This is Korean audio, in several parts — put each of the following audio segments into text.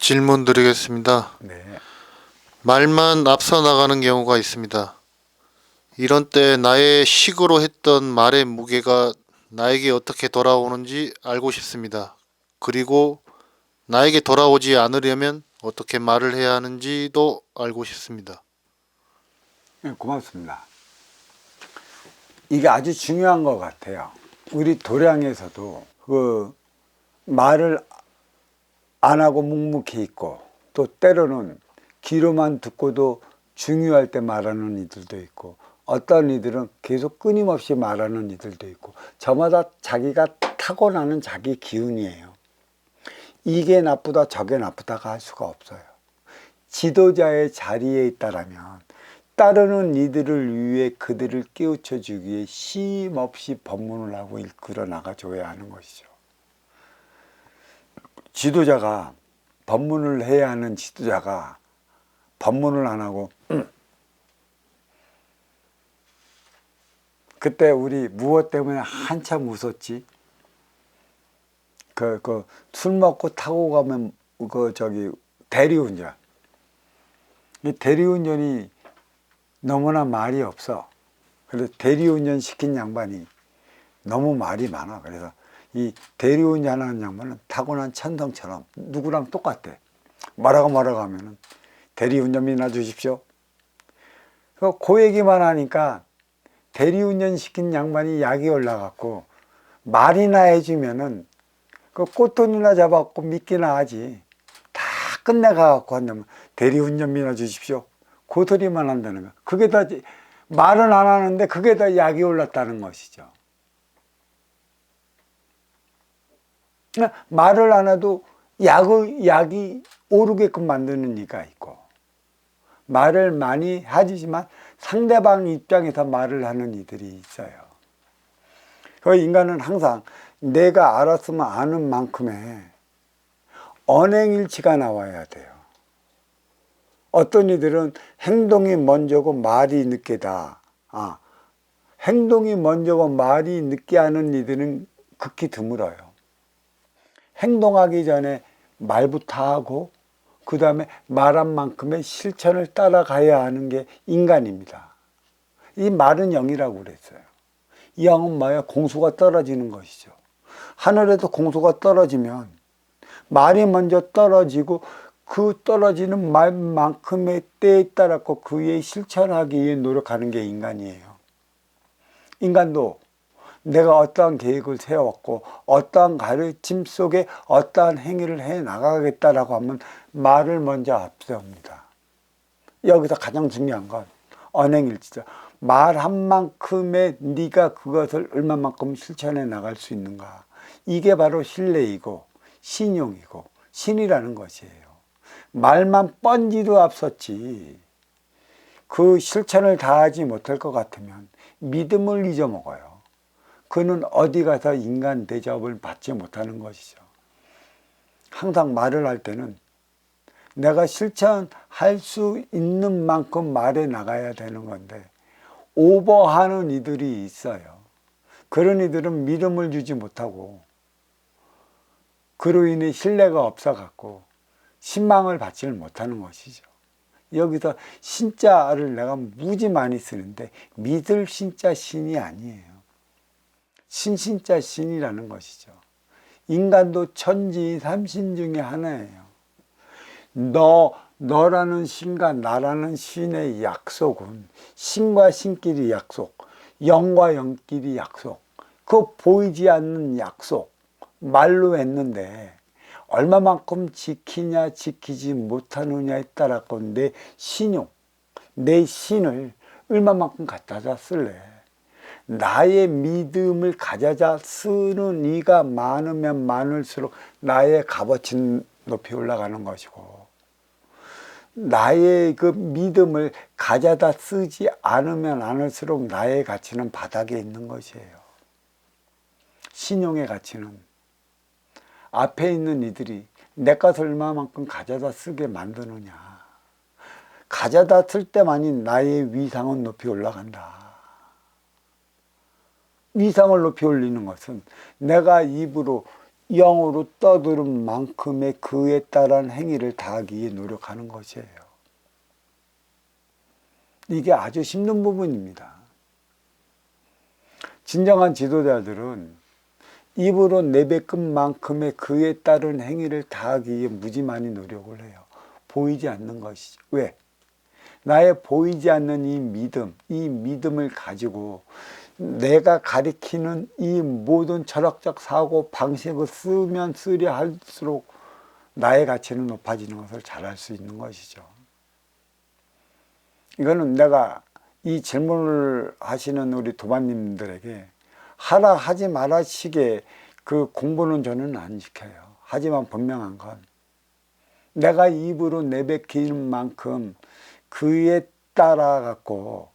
질문 드리겠습니다. 네. 말만 앞서 나가는 경우가 있습니다. 이런 때 나의 식으로 했던 말의 무게가 나에게 어떻게 돌아오는지 알고 싶습니다. 그리고 나에게 돌아오지 않으려면 어떻게 말을 해야 하는지도 알고 싶습니다. 네, 고맙습니다. 이게 아주 중요한 것 같아요. 우리 도량에서도 그 말을 안 하고 묵묵히 있고, 또 때로는 귀로만 듣고도 중요할 때 말하는 이들도 있고, 어떤 이들은 계속 끊임없이 말하는 이들도 있고, 저마다 자기가 타고나는 자기 기운이에요. 이게 나쁘다 저게 나쁘다가 할 수가 없어요. 지도자의 자리에 있다라면 따르는 이들을 위해 그들을 깨우쳐 주기 위해 쉼없이 법문을 하고 이끌어 나가줘야 하는 것이죠. 지도자가 법문을 해야 하는 지도자가 법문을 안 하고 그때 우리 무엇 때문에 한참 웃었지? 술 먹고 타고 가면 대리운전. 이 대리운전이 너무나 말이 없어. 그래서 대리운전 시킨 양반이 너무 말이 많아. 그래서 이 대리운전하는 양반은 타고난 천성처럼 누구랑 똑같대. 뭐라고 하면은 대리운전비나 주십시오. 그 얘기만 하니까 대리운전 시킨 양반이 약이 올라갔고 말이나 해주면은 그 꽃돈이나 잡았고 믿기나 하지. 다 끝내가갖고 한다면 대리운전비나 주십시오. 그 소리만 한다는 거야. 그게 다 말은 안 하는데 그게 다 약이 올랐다는 것이죠. 말을 안 해도 약이 오르게끔 만드는 이가 있고, 말을 많이 하지만 상대방 입장에서 말을 하는 이들이 있어요. 그 인간은 항상 내가 알았으면 아는 만큼의 언행일치가 나와야 돼요. 어떤 이들은 행동이 먼저고 말이 늦게다. 행동이 먼저고 말이 늦게 하는 이들은 극히 드물어요. 행동하기 전에 말부터 하고 그 다음에 말한 만큼의 실천을 따라가야 하는 게 인간입니다. 이 말은 영이라고 그랬어요. 이 영은 뭐예요? 공수가 떨어지는 것이죠. 하늘에도 공수가 떨어지면 말이 먼저 떨어지고 그 떨어지는 말만큼의 때에 따랐고 그에 실천하기 위해 노력하는 게 인간이에요. 인간도 내가 어떠한 계획을 세웠고 어떠한 가르침 속에 어떠한 행위를 해 나가겠다라고 하면 말을 먼저 앞세웁니다. 여기서 가장 중요한 건 언행일치죠. 말한 만큼의 네가 그것을 얼마만큼 실천해 나갈 수 있는가. 이게 바로 신뢰이고 신용이고 신이라는 것이에요. 말만 뻔지도 앞섰지 그 실천을 다하지 못할 것 같으면 믿음을 잊어먹어요. 그는 어디 가서 인간 대접을 받지 못하는 것이죠. 항상 말을 할 때는 내가 실천할 수 있는 만큼 말해 나가야 되는 건데 오버하는 이들이 있어요. 그런 이들은 믿음을 주지 못하고 그로 인해 신뢰가 없어갖고 신망을 받지를 못하는 것이죠. 여기서 신자를 내가 무지 많이 쓰는데 믿을 신자 신이 아니에요. 신신자 신이라는 것이죠. 인간도 천지 삼신 중에 하나예요. 너라는 신과 나라는 신의 약속은 신과 신끼리 약속, 영과 영끼리 약속, 그 보이지 않는 약속, 말로 했는데 얼마만큼 지키냐 지키지 못하느냐에 따라서 내 신용, 내 신을 얼마만큼 갖다가 쓸래. 나의 믿음을 가져다 쓰는 이가 많으면 많을수록 나의 값어치는 높이 올라가는 것이고 나의 그 믿음을 가져다 쓰지 않으면 않을수록 나의 가치는 바닥에 있는 것이에요. 신용의 가치는 앞에 있는 이들이 내 것을 얼마만큼 가져다 쓰게 만드느냐. 가져다 쓸 때만이 나의 위상은 높이 올라간다. 위상을 높이 올리는 것은 내가 입으로 영으로 떠드는 만큼의 그에 따른 행위를 다하기 위해 노력하는 것이에요. 이게 아주 힘든 부분입니다. 진정한 지도자들은 입으로 내뱉은 만큼의 그에 따른 행위를 다하기 위해 무지만이 노력을 해요. 보이지 않는 것이죠. 왜? 나의 보이지 않는 이 믿음을 가지고 내가 가리키는 이 모든 철학적 사고 방식을 쓰면 쓰려 할수록 나의 가치는 높아지는 것을 잘 알 수 있는 것이죠. 이거는 내가 이 질문을 하시는 우리 도마님들에게 하라 하지 마라 식의 그 공부는 저는 안 시켜요. 하지만 분명한 건 내가 입으로 내뱉기는 만큼 그에 따라 갖고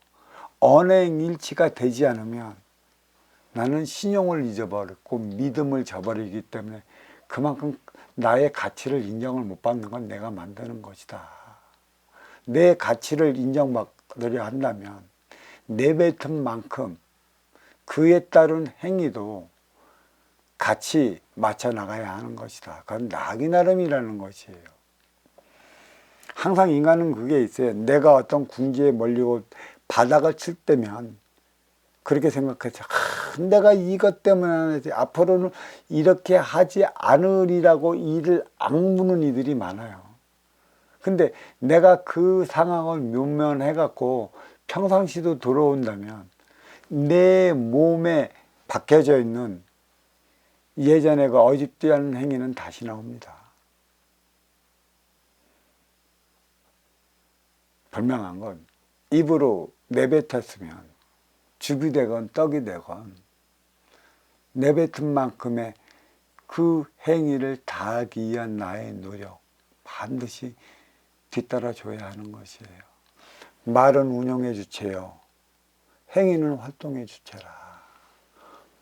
언행일치가 되지 않으면 나는 신용을 잊어버렸고 믿음을 저버리기 때문에 그만큼 나의 가치를 인정을 못 받는 건 내가 만드는 것이다. 내 가치를 인정받으려 한다면 내뱉은 만큼 그에 따른 행위도 같이 맞춰 나가야 하는 것이다. 그건 나기 나름이라는 것이에요. 항상 인간은 그게 있어요. 내가 어떤 궁지에 몰리고 바닥을 칠 때면 그렇게 생각했죠. 내가 이것 때문에 안 하지. 앞으로는 이렇게 하지 않으리라고 이를 악무는 이들이 많아요. 근데 내가 그 상황을 묘면해갖고 평상시도 들어온다면 내 몸에 박혀져 있는 예전에 그 어집지 않은 행위는 다시 나옵니다. 분명한 건 입으로 내뱉었으면 죽이 되건 떡이 되건 내뱉은 만큼의 그 행위를 다하기 위한 나의 노력 반드시 뒤따라줘야 하는 것이에요. 말은 운영의 주체요. 행위는 활동의 주체라.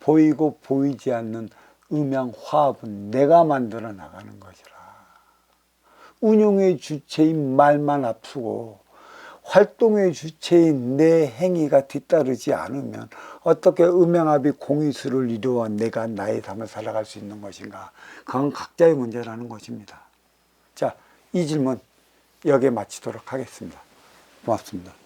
보이고 보이지 않는 음양 화합은 내가 만들어 나가는 것이라. 운영의 주체인 말만 앞서고 활동의 주체인 내 행위가 뒤따르지 않으면 어떻게 음양합이 공의수를 이루어 내가 나의 삶을 살아갈 수 있는 것인가. 그건 각자의 문제라는 것입니다. 자, 이 질문 여기에 마치도록 하겠습니다. 고맙습니다.